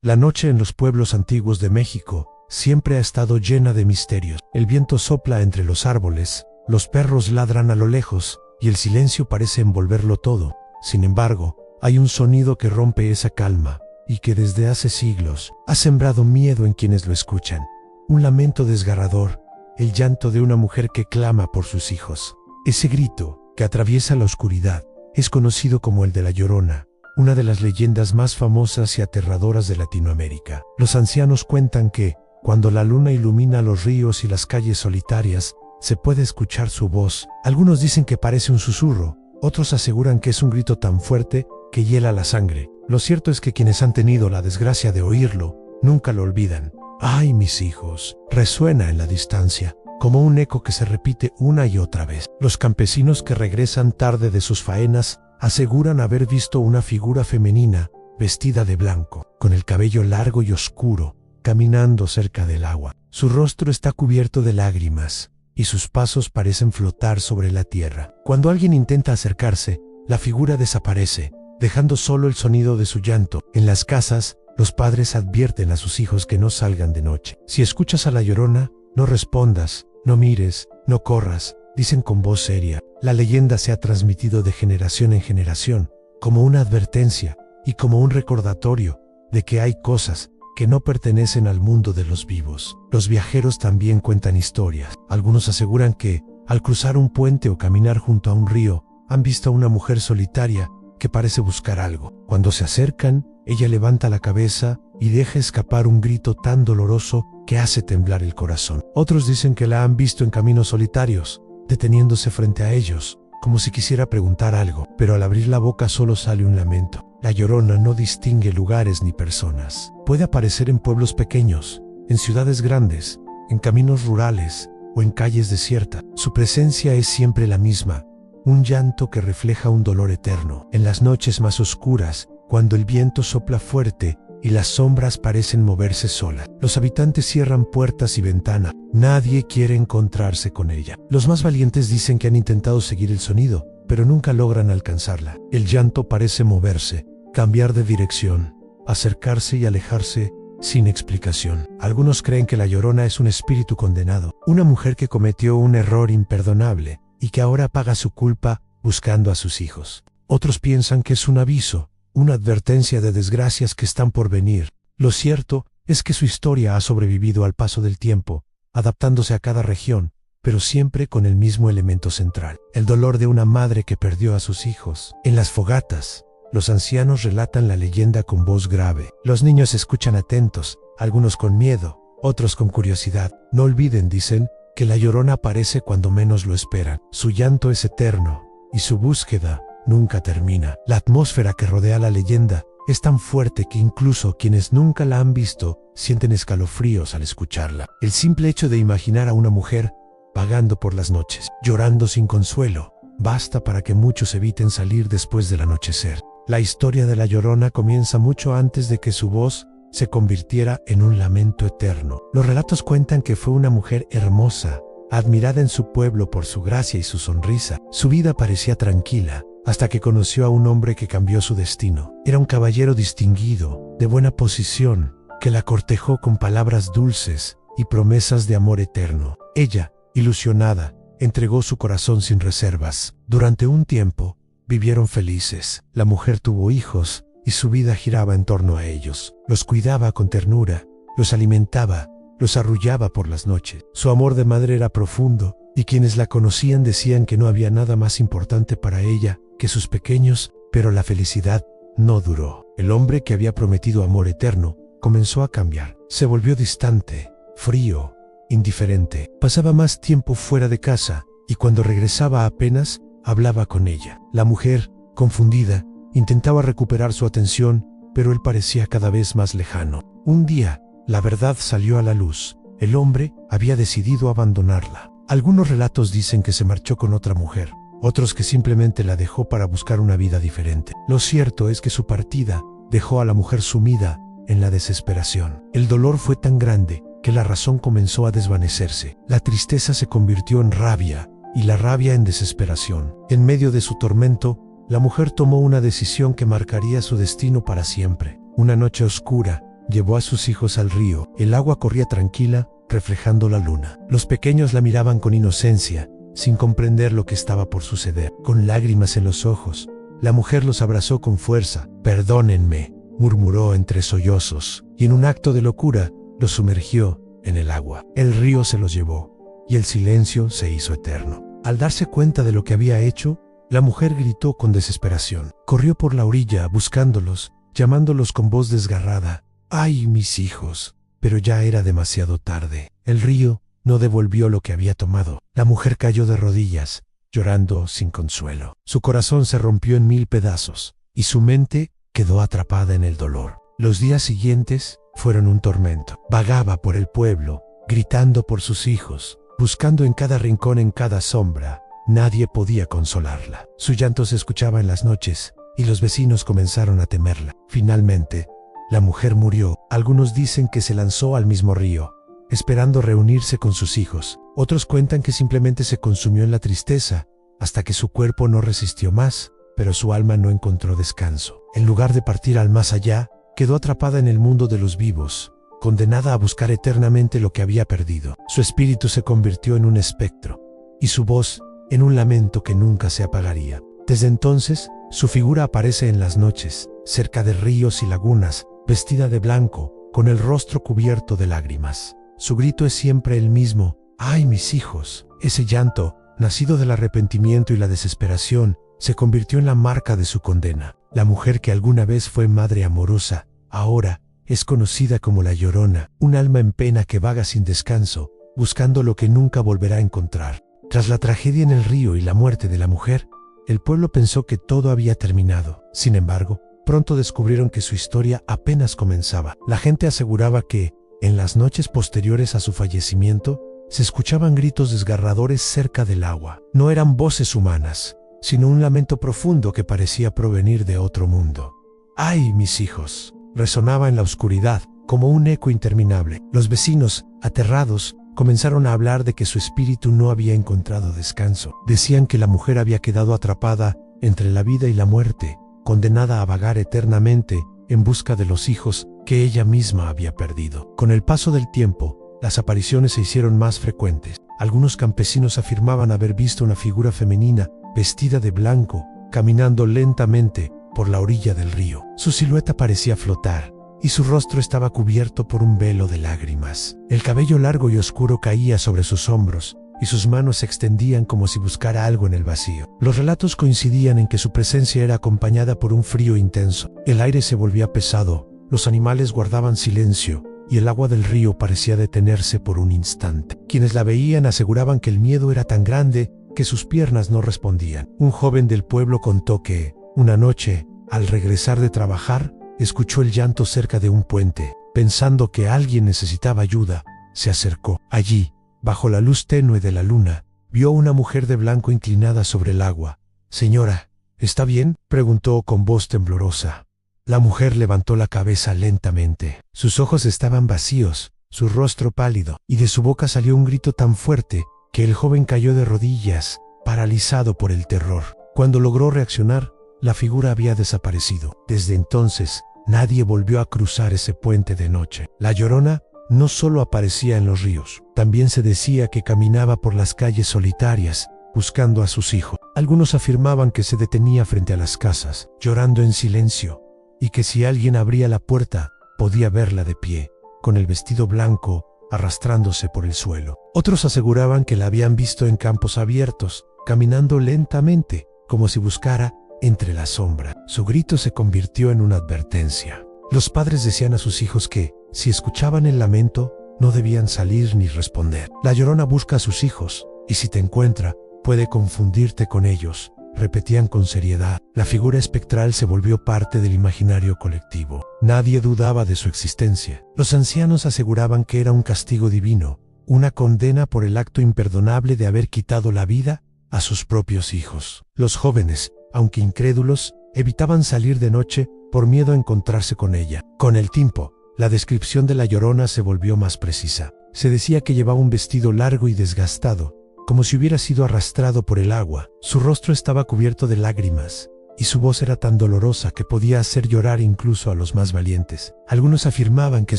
La noche en los pueblos antiguos de México siempre ha estado llena de misterios. El viento sopla entre los árboles, los perros ladran a lo lejos y el silencio parece envolverlo todo. Sin embargo, hay un sonido que rompe esa calma y que desde hace siglos ha sembrado miedo en quienes lo escuchan. Un lamento desgarrador, el llanto de una mujer que clama por sus hijos. Ese grito, que atraviesa la oscuridad, es conocido como el de La Llorona, una de las leyendas más famosas y aterradoras de Latinoamérica. Los ancianos cuentan que, cuando la luna ilumina los ríos y las calles solitarias, se puede escuchar su voz. Algunos dicen que parece un susurro, otros aseguran que es un grito tan fuerte que hiela la sangre. Lo cierto es que quienes han tenido la desgracia de oírlo, nunca lo olvidan. ¡Ay, mis hijos! Resuena en la distancia, como un eco que se repite una y otra vez. Los campesinos que regresan tarde de sus faenas aseguran haber visto una figura femenina, vestida de blanco, con el cabello largo y oscuro, caminando cerca del agua. Su rostro está cubierto de lágrimas, y sus pasos parecen flotar sobre la tierra. Cuando alguien intenta acercarse, la figura desaparece, dejando solo el sonido de su llanto. En las casas, los padres advierten a sus hijos que no salgan de noche. Si escuchas a la Llorona, no respondas, no mires, no corras, dicen con voz seria. La leyenda se ha transmitido de generación en generación, como una advertencia y como un recordatorio de que hay cosas que no pertenecen al mundo de los vivos. Los viajeros también cuentan historias. Algunos aseguran que, al cruzar un puente o caminar junto a un río, han visto a una mujer solitaria que parece buscar algo. Cuando se acercan, ella levanta la cabeza y deja escapar un grito tan doloroso que hace temblar el corazón. Otros dicen que la han visto en caminos solitarios, deteniéndose frente a ellos, como si quisiera preguntar algo, pero al abrir la boca solo sale un lamento. La Llorona no distingue lugares ni personas. Puede aparecer en pueblos pequeños, en ciudades grandes, en caminos rurales o en calles desiertas. Su presencia es siempre la misma, un llanto que refleja un dolor eterno. En las noches más oscuras, cuando el viento sopla fuerte y las sombras parecen moverse solas, los habitantes cierran puertas y ventanas. Nadie quiere encontrarse con ella. Los más valientes dicen que han intentado seguir el sonido, pero nunca logran alcanzarla. El llanto parece moverse, cambiar de dirección, acercarse y alejarse sin explicación. Algunos creen que la Llorona es un espíritu condenado, una mujer que cometió un error imperdonable y que ahora paga su culpa buscando a sus hijos. Otros piensan que es un aviso, una advertencia de desgracias que están por venir. Lo cierto es que su historia ha sobrevivido al paso del tiempo, adaptándose a cada región, pero siempre con el mismo elemento central: el dolor de una madre que perdió a sus hijos. En las fogatas, los ancianos relatan la leyenda con voz grave. Los niños escuchan atentos, algunos con miedo, otros con curiosidad. No olviden, dicen, que la Llorona aparece cuando menos lo esperan. Su llanto es eterno, y su búsqueda nunca termina. La atmósfera que rodea la leyenda es tan fuerte que incluso quienes nunca la han visto sienten escalofríos al escucharla. El simple hecho de imaginar a una mujer vagando por las noches, llorando sin consuelo, basta para que muchos eviten salir después del anochecer. La historia de la Llorona comienza mucho antes de que su voz se convirtiera en un lamento eterno. Los relatos cuentan que fue una mujer hermosa, admirada en su pueblo por su gracia y su sonrisa. Su vida parecía tranquila, hasta que conoció a un hombre que cambió su destino. Era un caballero distinguido, de buena posición, que la cortejó con palabras dulces y promesas de amor eterno. Ella, ilusionada, entregó su corazón sin reservas. Durante un tiempo, vivieron felices. La mujer tuvo hijos y su vida giraba en torno a ellos. Los cuidaba con ternura, los alimentaba, los arrullaba por las noches. Su amor de madre era profundo, y quienes la conocían decían que no había nada más importante para ella que sus pequeños, pero la felicidad no duró. El hombre que había prometido amor eterno comenzó a cambiar. Se volvió distante, frío, indiferente. Pasaba más tiempo fuera de casa, y cuando regresaba apenas hablaba con ella. La mujer, confundida, intentaba recuperar su atención, pero él parecía cada vez más lejano. Un día, la verdad salió a la luz. El hombre había decidido abandonarla. Algunos relatos dicen que se marchó con otra mujer, otros que simplemente la dejó para buscar una vida diferente. Lo cierto es que su partida dejó a la mujer sumida en la desesperación. El dolor fue tan grande que la razón comenzó a desvanecerse. La tristeza se convirtió en rabia y la rabia en desesperación. En medio de su tormento, la mujer tomó una decisión que marcaría su destino para siempre. Una noche oscura, llevó a sus hijos al río. El agua corría tranquila, reflejando la luna. Los pequeños la miraban con inocencia, sin comprender lo que estaba por suceder. Con lágrimas en los ojos, la mujer los abrazó con fuerza. «Perdónenme», murmuró entre sollozos, y en un acto de locura, los sumergió en el agua. El río se los llevó, y el silencio se hizo eterno. Al darse cuenta de lo que había hecho, la mujer gritó con desesperación. Corrió por la orilla buscándolos, llamándolos con voz desgarrada. «¡Ay, mis hijos!». Pero ya era demasiado tarde. El río no devolvió lo que había tomado. La mujer cayó de rodillas, llorando sin consuelo. Su corazón se rompió en 1000 pedazos, y su mente quedó atrapada en el dolor. Los días siguientes fueron un tormento. Vagaba por el pueblo, gritando por sus hijos, buscando en cada rincón, en cada sombra. Nadie podía consolarla. Su llanto se escuchaba en las noches, y los vecinos comenzaron a temerla. Finalmente, la mujer murió. Algunos dicen que se lanzó al mismo río, esperando reunirse con sus hijos. Otros cuentan que simplemente se consumió en la tristeza, hasta que su cuerpo no resistió más, pero su alma no encontró descanso. En lugar de partir al más allá, quedó atrapada en el mundo de los vivos, condenada a buscar eternamente lo que había perdido. Su espíritu se convirtió en un espectro, y su voz en un lamento que nunca se apagaría. Desde entonces, su figura aparece en las noches, cerca de ríos y lagunas, vestida de blanco, con el rostro cubierto de lágrimas. Su grito es siempre el mismo: «¡Ay, mis hijos!». Ese llanto, nacido del arrepentimiento y la desesperación, se convirtió en la marca de su condena. La mujer que alguna vez fue madre amorosa, ahora es conocida como la Llorona, un alma en pena que vaga sin descanso, buscando lo que nunca volverá a encontrar. Tras la tragedia en el río y la muerte de la mujer, el pueblo pensó que todo había terminado. Sin embargo, pronto descubrieron que su historia apenas comenzaba. La gente aseguraba que, en las noches posteriores a su fallecimiento, se escuchaban gritos desgarradores cerca del agua. No eran voces humanas, sino un lamento profundo que parecía provenir de otro mundo. «¡Ay, mis hijos!», resonaba en la oscuridad, como un eco interminable. Los vecinos, aterrados, comenzaron a hablar de que su espíritu no había encontrado descanso. Decían que la mujer había quedado atrapada entre la vida y la muerte, condenada a vagar eternamente en busca de los hijos que ella misma había perdido. Con el paso del tiempo, las apariciones se hicieron más frecuentes. Algunos campesinos afirmaban haber visto una figura femenina, vestida de blanco, caminando lentamente por la orilla del río. Su silueta parecía flotar, y su rostro estaba cubierto por un velo de lágrimas. El cabello largo y oscuro caía sobre sus hombros, y sus manos se extendían como si buscara algo en el vacío. Los relatos coincidían en que su presencia era acompañada por un frío intenso. El aire se volvía pesado, los animales guardaban silencio, y el agua del río parecía detenerse por un instante. Quienes la veían aseguraban que el miedo era tan grande que sus piernas no respondían. Un joven del pueblo contó que, una noche, al regresar de trabajar, escuchó el llanto cerca de un puente. Pensando que alguien necesitaba ayuda, se acercó. Allí, bajo la luz tenue de la luna, vio a una mujer de blanco inclinada sobre el agua. «Señora, ¿está bien?», preguntó con voz temblorosa. La mujer levantó la cabeza lentamente. Sus ojos estaban vacíos, su rostro pálido, y de su boca salió un grito tan fuerte que el joven cayó de rodillas, paralizado por el terror. Cuando logró reaccionar, la figura había desaparecido. Desde entonces, nadie volvió a cruzar ese puente de noche. La Llorona no solo aparecía en los ríos, también se decía que caminaba por las calles solitarias, buscando a sus hijos. Algunos afirmaban que se detenía frente a las casas, llorando en silencio, y que si alguien abría la puerta, podía verla de pie, con el vestido blanco, arrastrándose por el suelo. Otros aseguraban que la habían visto en campos abiertos, caminando lentamente, como si buscara entre la sombra. Su grito se convirtió en una advertencia. Los padres decían a sus hijos que, si escuchaban el lamento, no debían salir ni responder. La Llorona busca a sus hijos, y si te encuentra, puede confundirte con ellos, repetían con seriedad. La figura espectral se volvió parte del imaginario colectivo. Nadie dudaba de su existencia. Los ancianos aseguraban que era un castigo divino, una condena por el acto imperdonable de haber quitado la vida a sus propios hijos. Los jóvenes, aunque incrédulos, evitaban salir de noche por miedo a encontrarse con ella. Con el tiempo, la descripción de la Llorona se volvió más precisa. Se decía que llevaba un vestido largo y desgastado, como si hubiera sido arrastrado por el agua. Su rostro estaba cubierto de lágrimas, y su voz era tan dolorosa que podía hacer llorar incluso a los más valientes. Algunos afirmaban que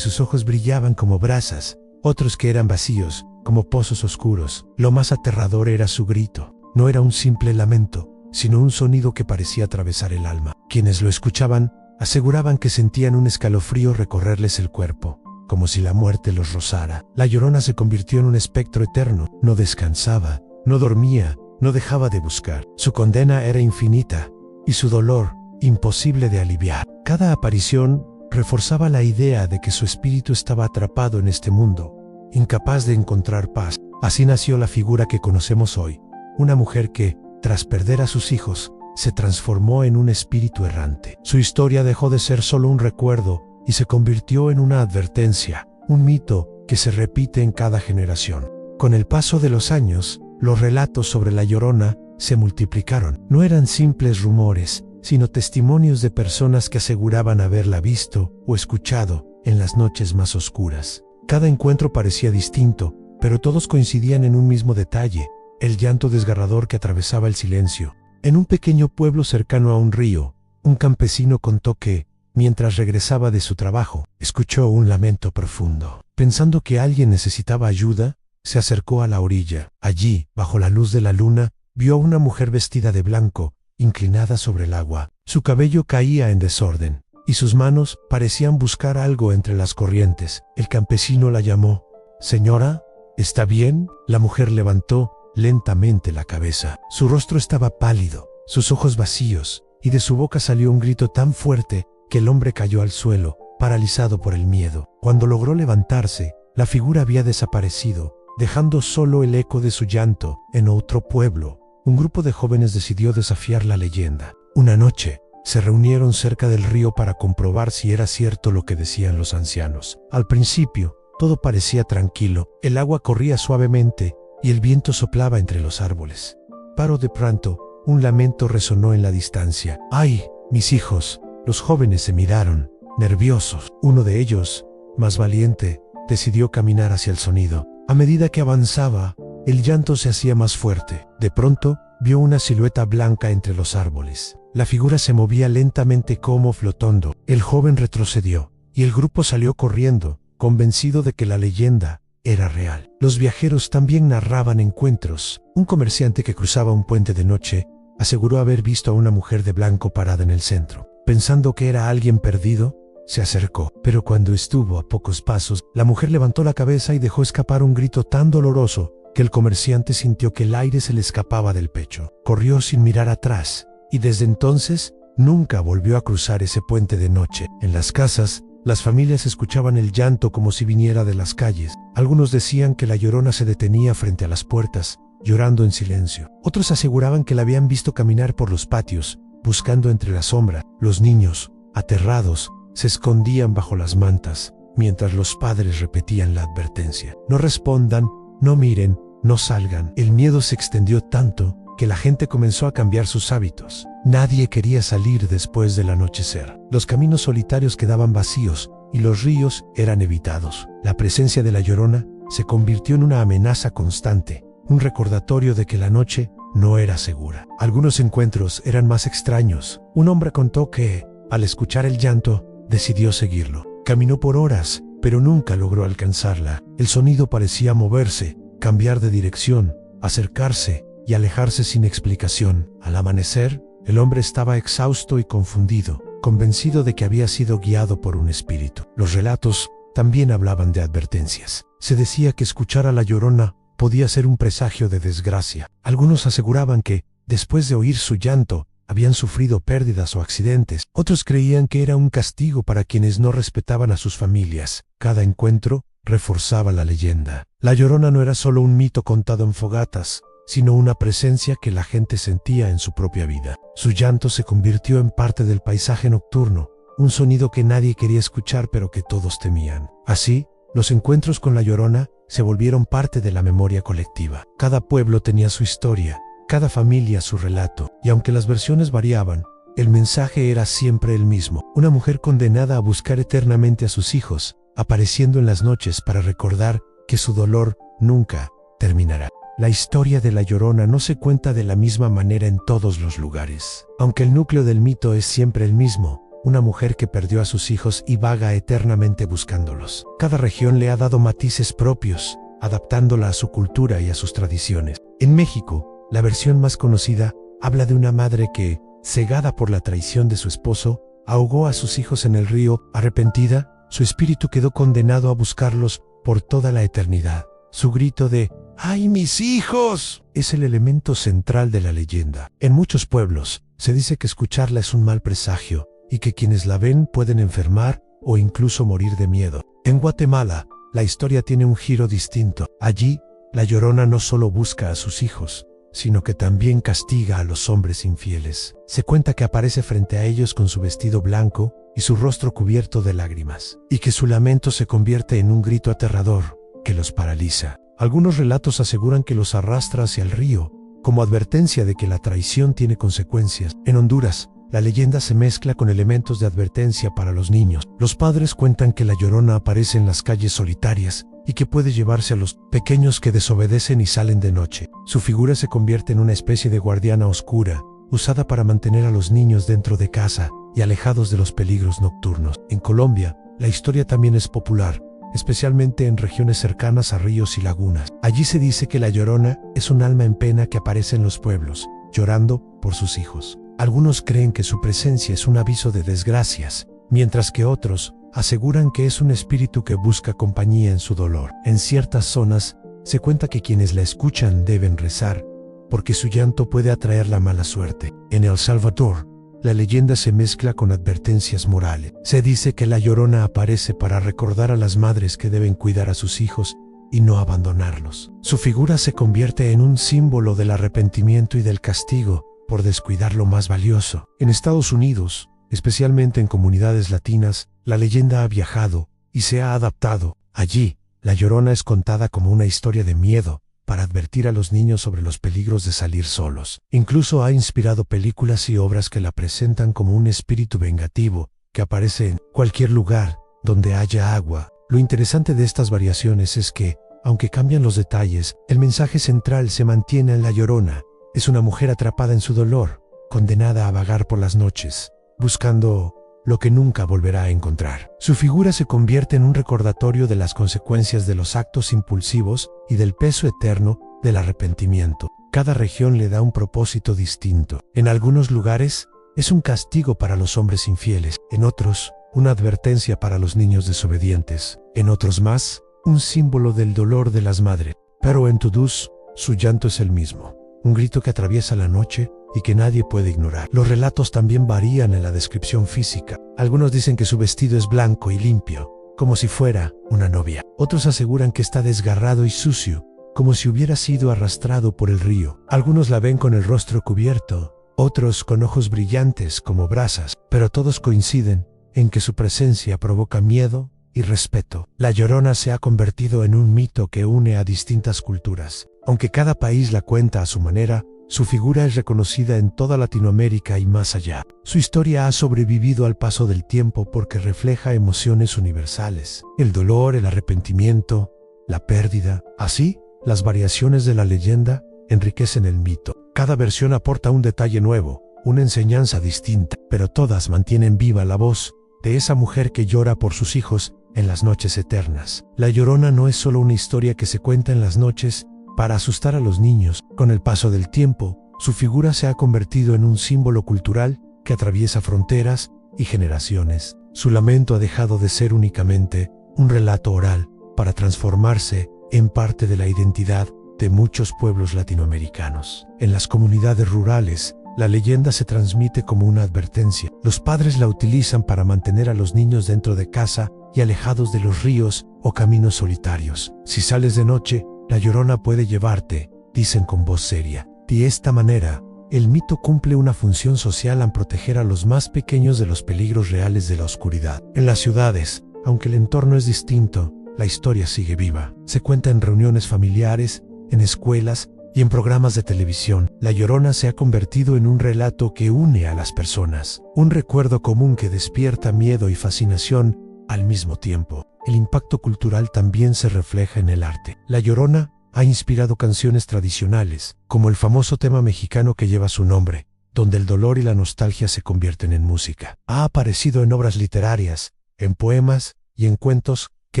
sus ojos brillaban como brasas, otros que eran vacíos, como pozos oscuros. Lo más aterrador era su grito. No era un simple lamento, sino un sonido que parecía atravesar el alma. Quienes lo escuchaban aseguraban que sentían un escalofrío recorrerles el cuerpo, como si la muerte los rozara. La Llorona se convirtió en un espectro eterno. No descansaba, no dormía, no dejaba de buscar. Su condena era infinita y su dolor imposible de aliviar. Cada aparición reforzaba la idea de que su espíritu estaba atrapado en este mundo, incapaz de encontrar paz. Así nació la figura que conocemos hoy, una mujer que, tras perder a sus hijos, se transformó en un espíritu errante. Su historia dejó de ser solo un recuerdo y se convirtió en una advertencia, un mito que se repite en cada generación. Con el paso de los años, los relatos sobre la Llorona se multiplicaron. No eran simples rumores, sino testimonios de personas que aseguraban haberla visto o escuchado en las noches más oscuras. Cada encuentro parecía distinto, pero todos coincidían en un mismo detalle: el llanto desgarrador que atravesaba el silencio. En un pequeño pueblo cercano a un río, un campesino contó que, mientras regresaba de su trabajo, escuchó un lamento profundo. Pensando que alguien necesitaba ayuda, se acercó a la orilla. Allí, bajo la luz de la luna, vio a una mujer vestida de blanco, inclinada sobre el agua. Su cabello caía en desorden, y sus manos parecían buscar algo entre las corrientes. El campesino la llamó. «Señora, ¿está bien?». La mujer levantó lentamente la cabeza. Su rostro estaba pálido, sus ojos vacíos, y de su boca salió un grito tan fuerte que el hombre cayó al suelo, paralizado por el miedo. Cuando logró levantarse, la figura había desaparecido, dejando solo el eco de su llanto. En otro pueblo, un grupo de jóvenes decidió desafiar la leyenda. Una noche, se reunieron cerca del río para comprobar si era cierto lo que decían los ancianos. Al principio, todo parecía tranquilo. El agua corría suavemente y el viento soplaba entre los árboles. Pero de pronto, un lamento resonó en la distancia. «¡Ay, mis hijos!». Los jóvenes se miraron, nerviosos. Uno de ellos, más valiente, decidió caminar hacia el sonido. A medida que avanzaba, el llanto se hacía más fuerte. De pronto, vio una silueta blanca entre los árboles. La figura se movía lentamente como flotando. El joven retrocedió, y el grupo salió corriendo, convencido de que la leyenda era real. Los viajeros también narraban encuentros. Un comerciante que cruzaba un puente de noche aseguró haber visto a una mujer de blanco parada en el centro. Pensando que era alguien perdido, se acercó. Pero cuando estuvo a pocos pasos, la mujer levantó la cabeza y dejó escapar un grito tan doloroso que el comerciante sintió que el aire se le escapaba del pecho. Corrió sin mirar atrás, y desde entonces nunca volvió a cruzar ese puente de noche. En las casas, las familias escuchaban el llanto como si viniera de las calles. Algunos decían que la Llorona se detenía frente a las puertas, llorando en silencio. Otros aseguraban que la habían visto caminar por los patios, buscando entre la sombra. Los niños, aterrados, se escondían bajo las mantas, mientras los padres repetían la advertencia: «No respondan, no miren, no salgan». El miedo se extendió tanto que la gente comenzó a cambiar sus hábitos. Nadie quería salir después del anochecer. Los caminos solitarios quedaban vacíos y los ríos eran evitados. La presencia de la Llorona se convirtió en una amenaza constante, un recordatorio de que la noche no era segura. Algunos encuentros eran más extraños. Un hombre contó que, al escuchar el llanto, decidió seguirlo. Caminó por horas, pero nunca logró alcanzarla. El sonido parecía moverse, cambiar de dirección, acercarse y alejarse sin explicación. Al amanecer, el hombre estaba exhausto y confundido, convencido de que había sido guiado por un espíritu. Los relatos también hablaban de advertencias. Se decía que escuchar a la Llorona podía ser un presagio de desgracia. Algunos aseguraban que, después de oír su llanto, habían sufrido pérdidas o accidentes. Otros creían que era un castigo para quienes no respetaban a sus familias. Cada encuentro reforzaba la leyenda. La Llorona no era solo un mito contado en fogatas, sino una presencia que la gente sentía en su propia vida. Su llanto se convirtió en parte del paisaje nocturno, un sonido que nadie quería escuchar pero que todos temían. Así, los encuentros con la Llorona se volvieron parte de la memoria colectiva. Cada pueblo tenía su historia, cada familia su relato, y aunque las versiones variaban, el mensaje era siempre el mismo: una mujer condenada a buscar eternamente a sus hijos, apareciendo en las noches para recordar que su dolor nunca terminará. la historia de La Llorona no se cuenta de la misma manera en todos los lugares. Aunque el núcleo del mito es siempre el mismo, una mujer que perdió a sus hijos y vaga eternamente buscándolos. Cada región le ha dado matices propios, adaptándola a su cultura y a sus tradiciones. En México, la versión más conocida habla de una madre que, cegada por la traición de su esposo, ahogó a sus hijos en el río. Arrepentida, su espíritu quedó condenado a buscarlos por toda la eternidad. Su grito de ¡ay, mis hijos!, es el elemento central de la leyenda. En muchos pueblos, se dice que escucharla es un mal presagio y que quienes la ven pueden enfermar o incluso morir de miedo. En Guatemala, la historia tiene un giro distinto. Allí, la Llorona no solo busca a sus hijos, sino que también castiga a los hombres infieles. Se cuenta que aparece frente a ellos con su vestido blanco y su rostro cubierto de lágrimas, y que su lamento se convierte en un grito aterrador que los paraliza. Algunos relatos aseguran que los arrastra hacia el río, como advertencia de que la traición tiene consecuencias. En Honduras, la leyenda se mezcla con elementos de advertencia para los niños. Los padres cuentan que la Llorona aparece en las calles solitarias y que puede llevarse a los pequeños que desobedecen y salen de noche. Su figura se convierte en una especie de guardiana oscura, usada para mantener a los niños dentro de casa y alejados de los peligros nocturnos. En Colombia, la historia también es popular, especialmente en regiones cercanas a ríos y lagunas. Allí se dice que la Llorona es un alma en pena que aparece en los pueblos, llorando por sus hijos. Algunos creen que su presencia es un aviso de desgracias, mientras que otros aseguran que es un espíritu que busca compañía en su dolor. En ciertas zonas, se cuenta que quienes la escuchan deben rezar, porque su llanto puede atraer la mala suerte. En El Salvador, la leyenda se mezcla con advertencias morales. Se dice que la Llorona aparece para recordar a las madres que deben cuidar a sus hijos y no abandonarlos. Su figura se convierte en un símbolo del arrepentimiento y del castigo por descuidar lo más valioso. En Estados Unidos, especialmente en comunidades latinas, la leyenda ha viajado y se ha adaptado. Allí, la Llorona es contada como una historia de miedo, para advertir a los niños sobre los peligros de salir solos. Incluso ha inspirado películas y obras que la presentan como un espíritu vengativo, que aparece en cualquier lugar donde haya agua. Lo interesante de estas variaciones es que, aunque cambian los detalles, el mensaje central se mantiene en la Llorona. Es una mujer atrapada en su dolor, condenada a vagar por las noches, buscando lo que nunca volverá a encontrar. Su figura se convierte en un recordatorio de las consecuencias de los actos impulsivos y del peso eterno del arrepentimiento. Cada región le da un propósito distinto. En algunos lugares, es un castigo para los hombres infieles. En otros, una advertencia para los niños desobedientes. En otros más, un símbolo del dolor de las madres. Pero en todos, su llanto es el mismo. Un grito que atraviesa la noche y que nadie puede ignorar. Los relatos también varían en la descripción física. Algunos dicen que su vestido es blanco y limpio, como si fuera una novia. Otros aseguran que está desgarrado y sucio, como si hubiera sido arrastrado por el río. Algunos la ven con el rostro cubierto, otros con ojos brillantes como brasas, pero todos coinciden en que su presencia provoca miedo y respeto. La Llorona se ha convertido en un mito que une a distintas culturas. Aunque cada país la cuenta a su manera, su figura es reconocida en toda Latinoamérica y más allá. Su historia ha sobrevivido al paso del tiempo porque refleja emociones universales: el dolor, el arrepentimiento, la pérdida. Así, las variaciones de la leyenda enriquecen el mito. Cada versión aporta un detalle nuevo, una enseñanza distinta, pero todas mantienen viva la voz de esa mujer que llora por sus hijos en las noches eternas. La Llorona no es solo una historia que se cuenta en las noches para asustar a los niños. Con el paso del tiempo, su figura se ha convertido en un símbolo cultural que atraviesa fronteras y generaciones. Su lamento ha dejado de ser únicamente un relato oral para transformarse en parte de la identidad de muchos pueblos latinoamericanos. En las comunidades rurales, la leyenda se transmite como una advertencia. Los padres la utilizan para mantener a los niños dentro de casa y alejados de los ríos o caminos solitarios. Si sales de noche, la Llorona puede llevarte, dicen con voz seria. De esta manera, el mito cumple una función social al proteger a los más pequeños de los peligros reales de la oscuridad. En las ciudades, aunque el entorno es distinto, la historia sigue viva. Se cuenta en reuniones familiares, en escuelas y en programas de televisión. La Llorona se ha convertido en un relato que une a las personas, un recuerdo común que despierta miedo y fascinación al mismo tiempo. El impacto cultural también se refleja en el arte. La Llorona ha inspirado canciones tradicionales, como el famoso tema mexicano que lleva su nombre, donde el dolor y la nostalgia se convierten en música. Ha aparecido en obras literarias, en poemas y en cuentos que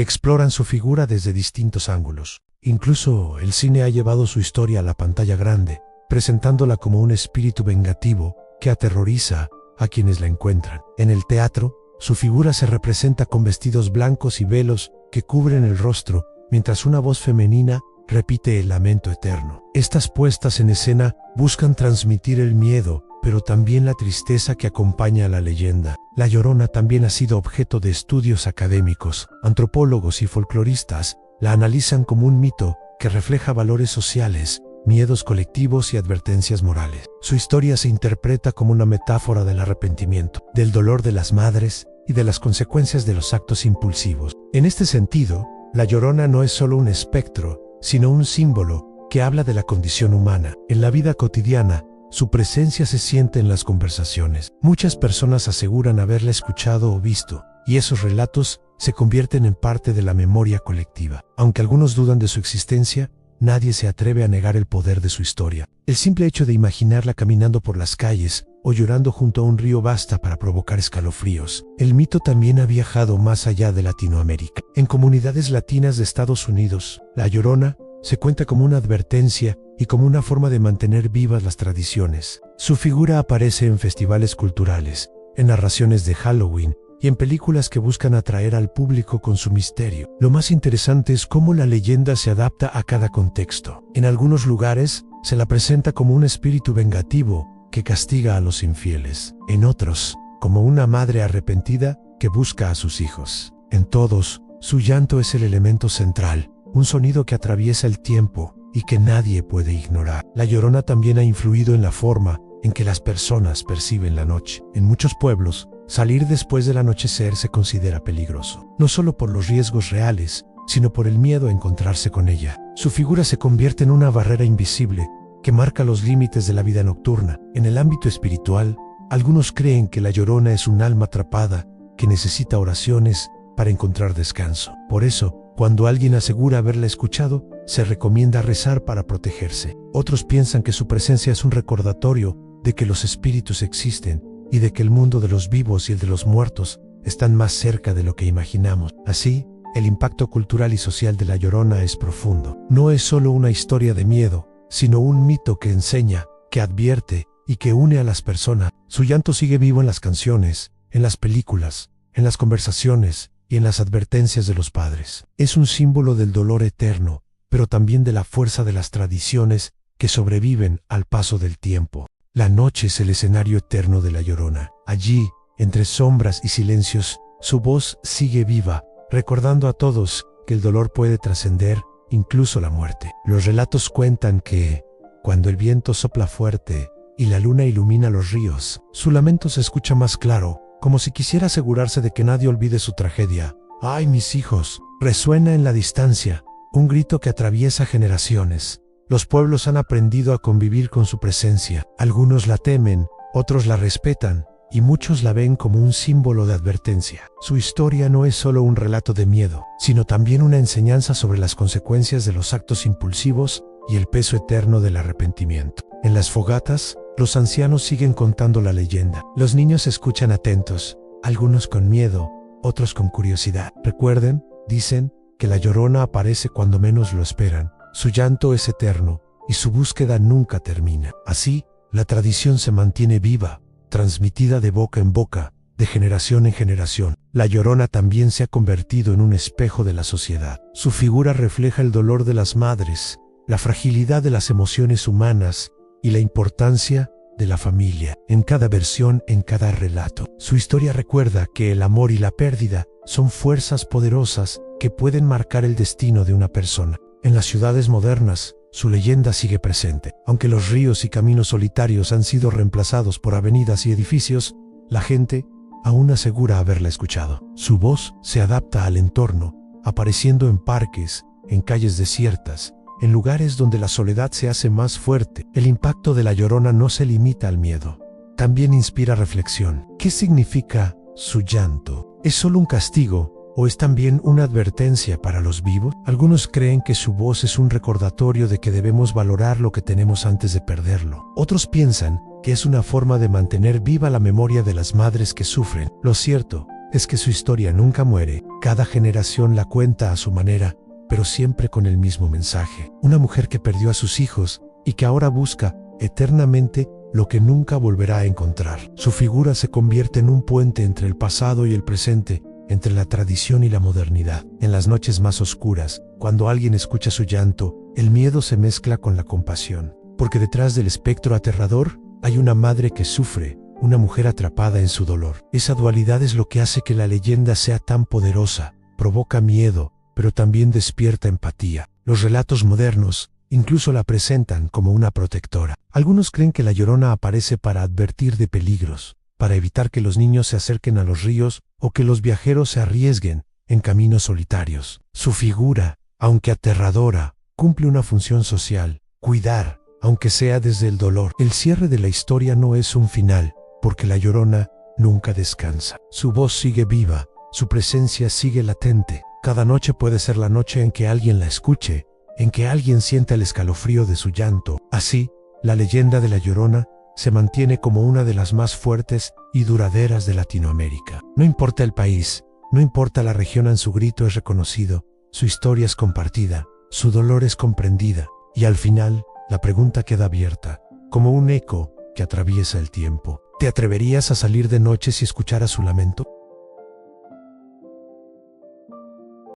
exploran su figura desde distintos ángulos. Incluso el cine ha llevado su historia a la pantalla grande, presentándola como un espíritu vengativo que aterroriza a quienes la encuentran. En el teatro, su figura se representa con vestidos blancos y velos que cubren el rostro, mientras una voz femenina repite el lamento eterno. Estas puestas en escena buscan transmitir el miedo, pero también la tristeza que acompaña a la leyenda. La Llorona también ha sido objeto de estudios académicos. Antropólogos y folcloristas la analizan como un mito que refleja valores sociales, miedos colectivos y advertencias morales. Su historia se interpreta como una metáfora del arrepentimiento, del dolor de las madres y de las consecuencias de los actos impulsivos. En este sentido, la Llorona no es solo un espectro, sino un símbolo que habla de la condición humana. En la vida cotidiana, su presencia se siente en las conversaciones. Muchas personas aseguran haberla escuchado o visto, y esos relatos se convierten en parte de la memoria colectiva. Aunque algunos dudan de su existencia, nadie se atreve a negar el poder de su historia. El simple hecho de imaginarla caminando por las calles o llorando junto a un río basta para provocar escalofríos. El mito también ha viajado más allá de Latinoamérica. En comunidades latinas de Estados Unidos, la Llorona se cuenta como una advertencia y como una forma de mantener vivas las tradiciones. Su figura aparece en festivales culturales, en narraciones de Halloween y en películas que buscan atraer al público con su misterio. Lo más interesante es cómo la leyenda se adapta a cada contexto. En algunos lugares se la presenta como un espíritu vengativo que castiga a los infieles. En otros, como una madre arrepentida que busca a sus hijos. En todos, su llanto es el elemento central, un sonido que atraviesa el tiempo y que nadie puede ignorar. La Llorona también ha influido en la forma en que las personas perciben la noche. En muchos pueblos, salir después del anochecer se considera peligroso, no solo por los riesgos reales, sino por el miedo a encontrarse con ella. Su figura se convierte en una barrera invisible que marca los límites de la vida nocturna. En el ámbito espiritual, algunos creen que la Llorona es un alma atrapada que necesita oraciones para encontrar descanso. Por eso, cuando alguien asegura haberla escuchado, se recomienda rezar para protegerse. Otros piensan que su presencia es un recordatorio de que los espíritus existen y de que el mundo de los vivos y el de los muertos están más cerca de lo que imaginamos. Así, el impacto cultural y social de la Llorona es profundo. No es solo una historia de miedo, sino un mito que enseña, que advierte y que une a las personas. Su llanto sigue vivo en las canciones, en las películas, en las conversaciones y en las advertencias de los padres. Es un símbolo del dolor eterno, pero también de la fuerza de las tradiciones que sobreviven al paso del tiempo. La noche es el escenario eterno de la Llorona. Allí, entre sombras y silencios, su voz sigue viva, recordando a todos que el dolor puede trascender incluso la muerte. Los relatos cuentan que, cuando el viento sopla fuerte y la luna ilumina los ríos, su lamento se escucha más claro, como si quisiera asegurarse de que nadie olvide su tragedia. ¡Ay, mis hijos! Resuena en la distancia, un grito que atraviesa generaciones. Los pueblos han aprendido a convivir con su presencia. Algunos la temen, otros la respetan, y muchos la ven como un símbolo de advertencia. Su historia no es solo un relato de miedo, sino también una enseñanza sobre las consecuencias de los actos impulsivos y el peso eterno del arrepentimiento. En las fogatas, los ancianos siguen contando la leyenda. Los niños escuchan atentos, algunos con miedo, otros con curiosidad. Recuerden, dicen, que la Llorona aparece cuando menos lo esperan. Su llanto es eterno, y su búsqueda nunca termina. Así, la tradición se mantiene viva, transmitida de boca en boca, de generación en generación. La Llorona también se ha convertido en un espejo de la sociedad. Su figura refleja el dolor de las madres, la fragilidad de las emociones humanas y la importancia de la familia. En cada versión, en cada relato, su historia recuerda que el amor y la pérdida son fuerzas poderosas que pueden marcar el destino de una persona. En las ciudades modernas, su leyenda sigue presente. Aunque los ríos y caminos solitarios han sido reemplazados por avenidas y edificios, la gente aún asegura haberla escuchado. Su voz se adapta al entorno, apareciendo en parques, en calles desiertas, en lugares donde la soledad se hace más fuerte. El impacto de la Llorona no se limita al miedo. También inspira reflexión. ¿Qué significa su llanto? ¿Es solo un castigo ¿O es también una advertencia para los vivos? Algunos creen que su voz es un recordatorio de que debemos valorar lo que tenemos antes de perderlo. Otros piensan que es una forma de mantener viva la memoria de las madres que sufren. Lo cierto es que su historia nunca muere. Cada generación la cuenta a su manera, pero siempre con el mismo mensaje. Una mujer que perdió a sus hijos y que ahora busca eternamente lo que nunca volverá a encontrar. Su figura se convierte en un puente entre el pasado y el presente, entre la tradición y la modernidad. En las noches más oscuras, cuando alguien escucha su llanto, el miedo se mezcla con la compasión, porque detrás del espectro aterrador hay una madre que sufre, una mujer atrapada en su dolor. Esa dualidad es lo que hace que la leyenda sea tan poderosa, provoca miedo, pero también despierta empatía. Los relatos modernos incluso la presentan como una protectora. Algunos creen que la Llorona aparece para advertir de peligros, para evitar que los niños se acerquen a los ríos o que los viajeros se arriesguen en caminos solitarios. Su figura, aunque aterradora, cumple una función social: cuidar, aunque sea desde el dolor. El cierre de la historia no es un final, porque la Llorona nunca descansa. Su voz sigue viva, su presencia sigue latente. Cada noche puede ser la noche en que alguien la escuche, en que alguien sienta el escalofrío de su llanto. Así, la leyenda de la Llorona se mantiene como una de las más fuertes y duraderas de Latinoamérica. No importa el país, no importa la región, en su grito es reconocido, su historia es compartida, su dolor es comprendida, y al final, la pregunta queda abierta, como un eco que atraviesa el tiempo. ¿Te atreverías a salir de noche si escucharas su lamento?